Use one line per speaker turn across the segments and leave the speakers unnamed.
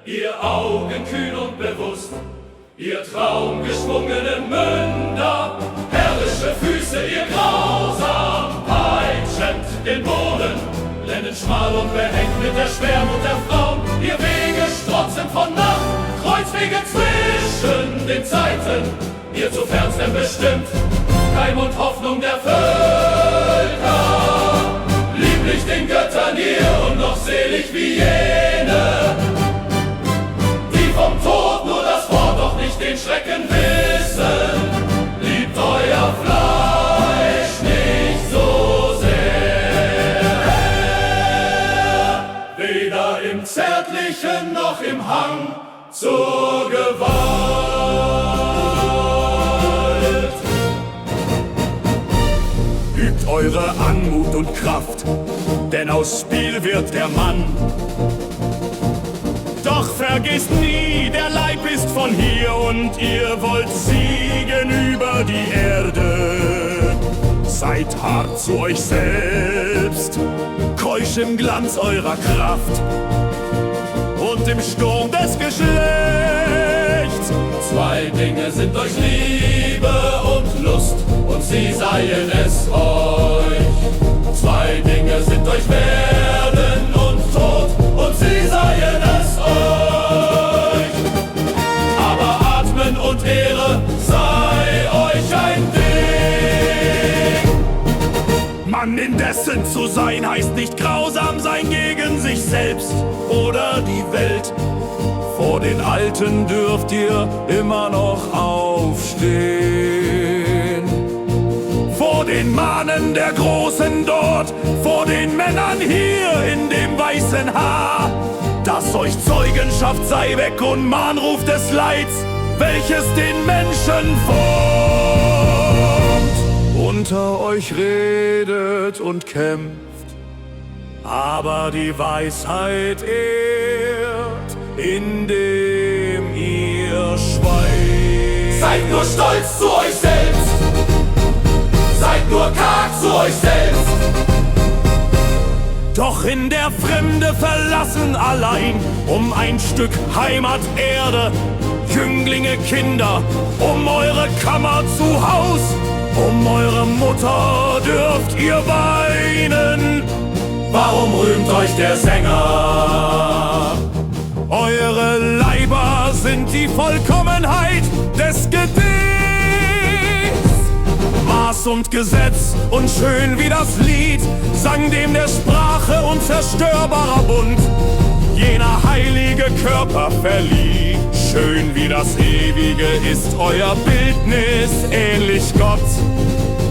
ihr Augen kühn und bewusst, ihr traumgeschwungenen Münder, herrische Füße, ihr grausam peitschend den Boden, blendend schmal und behängt mit der Schwermut der Frauen, ihr Wege strotzend von Nacht, Kreuzwege zwischen den Zeiten, ihr zu Fernsten bestimmt, Keim und Hoffnung der Völker, lieblich den Göttern ihr und noch selig wie jene, die vom Tod nur das Wort, doch nicht den Schrecken wissen. Liebt euer Fleisch nicht so sehr, weder im Zärtlichen noch im Hang zur Gewalt. Übt eure Anmut und Kraft, denn aus Spiel wird der Mann. Doch vergisst nie, der Leib ist von hier und ihr wollt siegen über die Erde. Seid hart zu euch selbst, keusch im Glanz eurer Kraft und im Sturm des Geschlechts. Zwei Dinge sind euch Liebe und Lust, und sie seien es euch. Zwei Dinge sind euch Werden und Tod, und sie seien es euch. Aber Atmen und Ehre sei euch ein Ding. Mann indessen zu sein heißt nicht grausam sein gegen sich selbst oder die Welt. Vor den Alten dürft ihr immer noch aufstehen. Vor den Mahnen der Großen dort, vor den Männern hier in dem weißen Haar. Dass euch Zeugenschaft sei weg und Mahnruf des Leids, welches den Menschen formt. Unter euch redet und kämpft, aber die Weisheit ehrt, indem ihr schweigt. Seid nur stolz zu euch selbst, seid nur karg zu euch selbst. Doch in der Fremde verlassen allein, um ein Stück Heimaterde, Jünglinge, Kinder, um eure Kammer zu Haus, um eure Mutter dürft ihr weinen. Warum rühmt euch der Sänger? Eure Leiber sind die Vollkommenheit des Gedichts. Maß und Gesetz und schön wie das Lied sang dem der Sprache unzerstörbarer Bund jener heilige Körper verlieh. Schön wie das Ewige ist euer Bildnis, ähnlich Gott.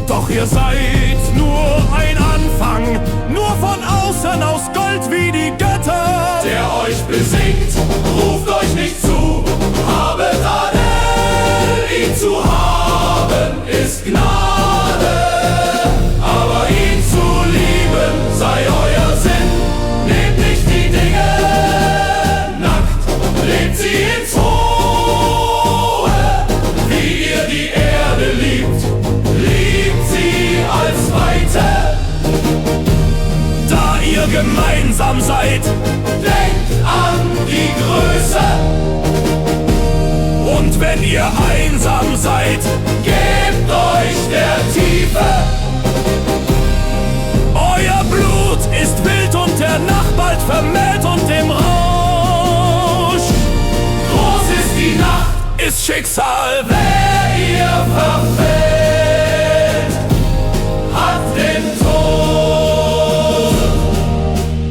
Doch ihr seid nur ein Anfang, nur von außen aus Gold wie die Götter. Der euch besiegt, ruft euch nicht zu, habet Adel, ihn zu haben ist Gnade. Aber ihn zu lieben sei euer Sinn, nehmt nicht die Dinge nackt, lebt sie ins Hohe, wie ihr die Erde liebt, liebt sie als Weite. Da ihr gemeinsam seid, denkt an die Größe. Und wenn ihr einsam seid, gebt euch der Tiefe. Euer Blut ist wild und der Nacht bald vermählt und im Rausch. Groß ist die Nacht, ist Schicksal, wer ihr verfehlt, hat den Tod.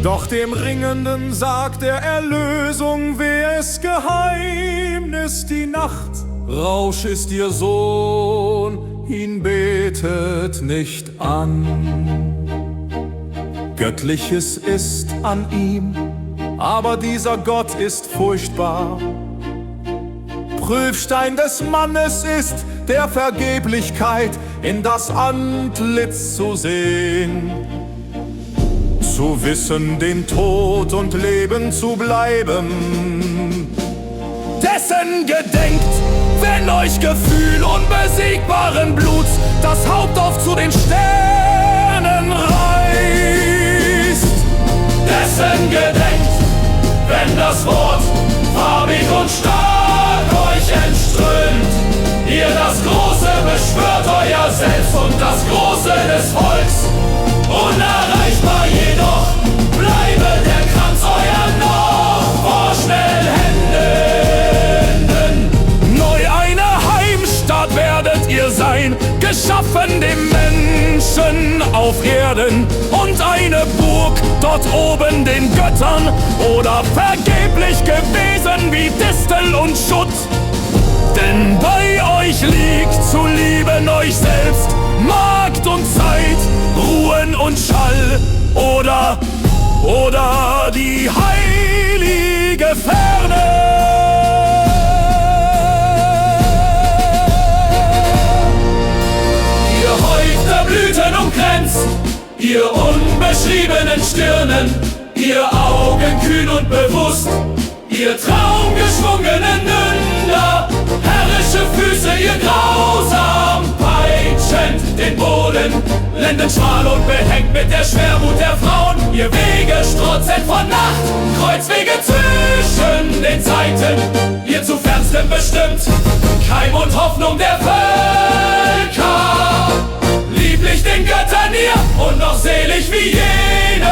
Doch dem Ringenden sagt der Erlösung, wer es Geheimnis die Nacht. Rausch ist ihr Sohn, ihn betet nicht an. Göttliches ist an ihm, aber dieser Gott ist furchtbar. Prüfstein des Mannes ist der Vergeblichkeit in das Antlitz zu sehen. Zu wissen, den Tod und Leben zu bleiben. Dessen gedenkt, wenn euch Gefühl unbesiegbaren Bluts das Haupt auf zu den Sternen reißt. Dessen gedenkt, wenn das Wort dort oben den Göttern oder vergeblich gewesen wie Distel und Schutt. Denn bei euch liegt zu lieben euch selbst, Magd und Zeit, Ruhen und Schall oder die heilige Ferne. Ihr Häupter Blüten umkränzt, ihr unbeschriebenen Stirnen, ihr Augen kühn und bewusst, ihr traumgeschwungenen Münder, herrische Füße, ihr grausam peitschend den Boden, Lenden schmal und behängt mit der Schwermut der Frauen, ihr Wege strotzend von Nacht, Kreuzwege zwischen den Seiten, ihr zu fernstem bestimmt, Keim und Hoffnung der Völker, lieblich den Göttern ihr und noch selig wie jener